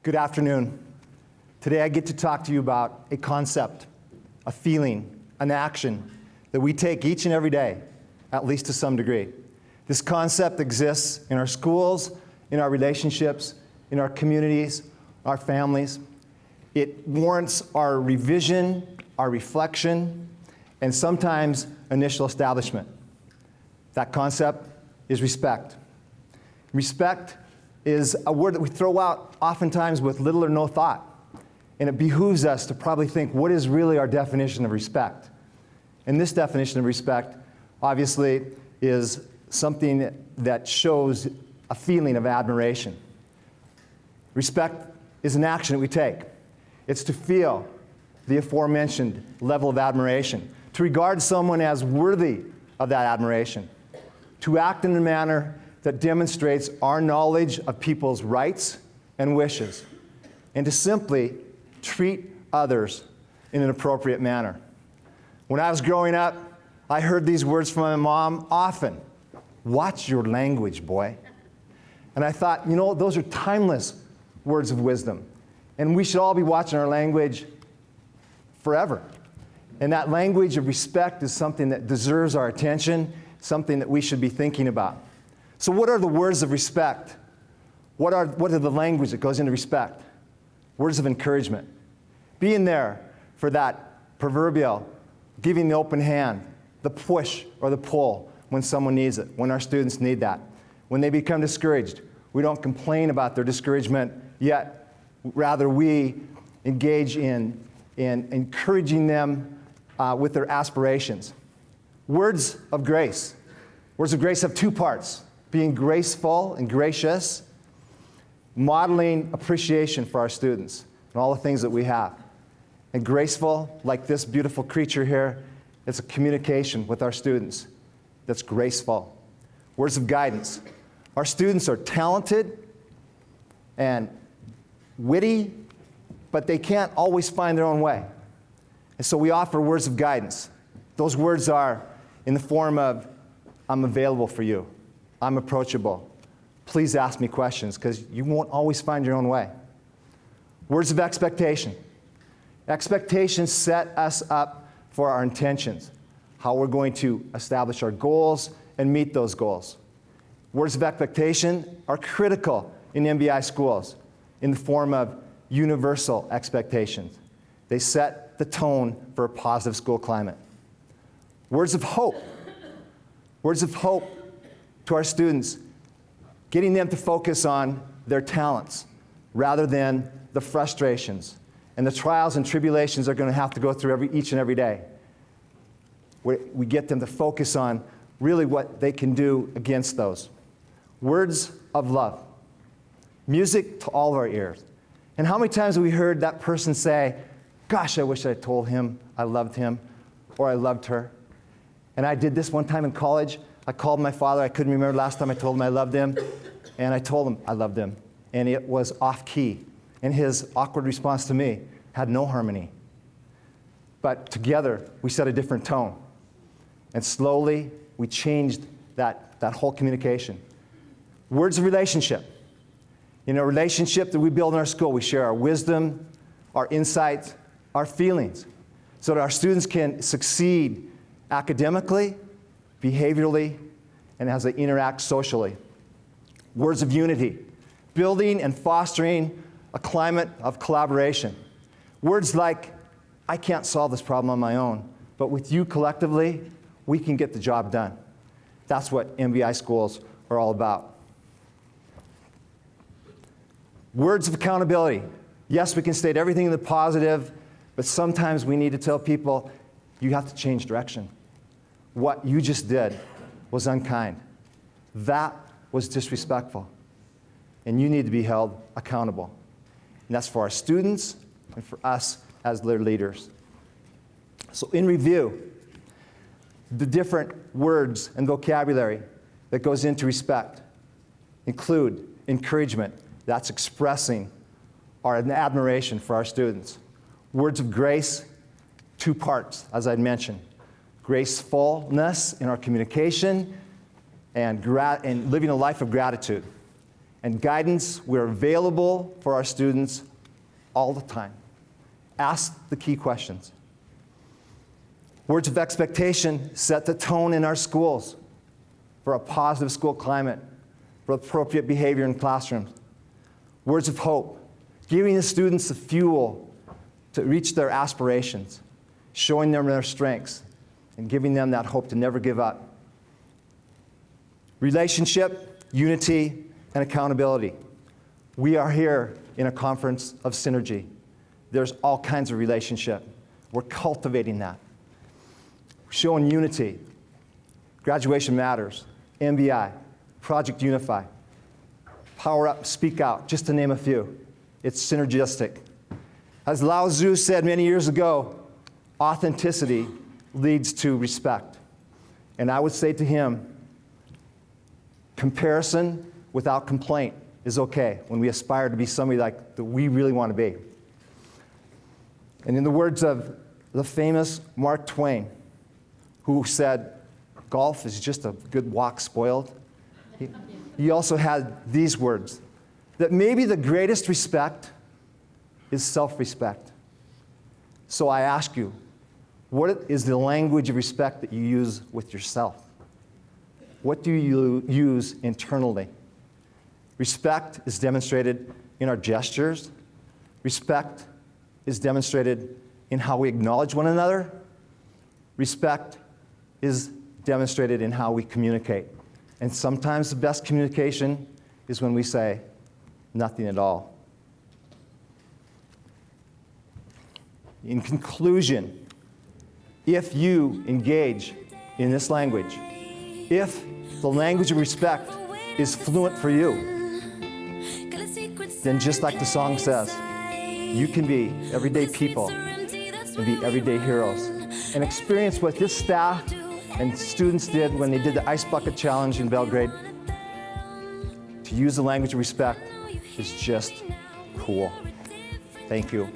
Good afternoon. Today I get to talk to you about a concept, a feeling, an action that we take each and every day, at least to some degree. This concept exists in our schools, in our relationships, in our communities, our families. It warrants our revision, our reflection, and sometimes initial establishment. That concept is respect. Respect is a word that we throw out oftentimes with little or no thought. And it behooves us to probably think, what is really our definition of respect? And this definition of respect, obviously, is something that shows a feeling of admiration. Respect is an action that we take. It's to feel the aforementioned level of admiration, to regard someone as worthy of that admiration, to act in a manner that demonstrates our knowledge of people's rights and wishes, and to simply treat others in an appropriate manner. When I was growing up, I heard these words from my mom often. Watch your language, boy. And I thought, you know, those are timeless words of wisdom. And we should all be watching our language forever. And that language of respect is something that deserves our attention, something that we should be thinking about. So what are the words of respect? What are the language that goes into respect? Words of encouragement. Being there for that proverbial, giving the open hand, the push or the pull when someone needs it, when our students need that. When they become discouraged, we don't complain about their discouragement, yet rather we engage in encouraging them with their aspirations. Words of grace. Words of grace have two parts. Being graceful and gracious, modeling appreciation for our students and all the things that we have. And graceful, like this beautiful creature here, it's a communication with our students that's graceful. Words of guidance. Our students are talented and witty, but they can't always find their own way. And so we offer words of guidance. Those words are in the form of, I'm available for you. I'm approachable. Please ask me questions, because you won't always find your own way. Words of expectation. Expectations set us up for our intentions, how we're going to establish our goals and meet those goals. Words of expectation are critical in MBI schools in the form of universal expectations. They set the tone for a positive school climate. Words of hope. Words of hope to our students, getting them to focus on their talents rather than the frustrations and the trials and tribulations they're going to have to go through each and every day. We get them to focus on really what they can do against those. Words of love. Music to all of our ears. And how many times have we heard that person say, gosh, I wish I told him I loved him or I loved her. And I did this one time in college. I called my father. I couldn't remember last time I told him I loved him. And I told him I loved him. And it was off key. And his awkward response to me had no harmony. But together, we set a different tone. And slowly, we changed that whole communication. Words of relationship. In a relationship that we build in our school, we share our wisdom, our insights, our feelings, so that our students can succeed academically, behaviorally, and as they interact socially. Words of unity, building and fostering a climate of collaboration. Words like, I can't solve this problem on my own, but with you collectively, we can get the job done. That's what MBI schools are all about. Words of accountability. Yes, we can state everything in the positive, but sometimes we need to tell people, you have to change direction. What you just did was unkind. That was disrespectful. And you need to be held accountable. And that's for our students and for us as their leaders. So in review, the different words and vocabulary that goes into respect include encouragement. That's expressing our admiration for our students. Words of grace, two parts, as I mentioned. Gracefulness in our communication and living a life of gratitude. and guidance. We're available for our students all the time. Ask the key questions. Words of expectation set the tone in our schools for a positive school climate, for appropriate behavior in classrooms. Words of hope, giving the students the fuel to reach their aspirations, showing them their strengths, and giving them that hope to never give up. Relationship, unity, and accountability. We are here in a conference of synergy. There's all kinds of relationship. We're cultivating that. Showing unity. Graduation Matters, MBI, Project Unify, Power Up, Speak Out, just to name a few. It's synergistic. As Lao Tzu said many years ago, authenticity leads to respect. And I would say to him, comparison without complaint is okay when we aspire to be somebody like that we really want to be. And in the words of the famous Mark Twain, who said, golf is just a good walk spoiled, he also had these words, that maybe the greatest respect is self-respect. So I ask you, what is the language of respect that you use with yourself? What do you use internally? Respect is demonstrated in our gestures. Respect is demonstrated in how we acknowledge one another. Respect is demonstrated in how we communicate. And sometimes the best communication is when we say nothing at all. In conclusion, if you engage in this language, if the language of respect is fluent for you, then just like the song says, you can be everyday people and be everyday heroes and experience what this staff and students did when they did the Ice Bucket Challenge in Belgrade. To use the language of respect is just cool. Thank you.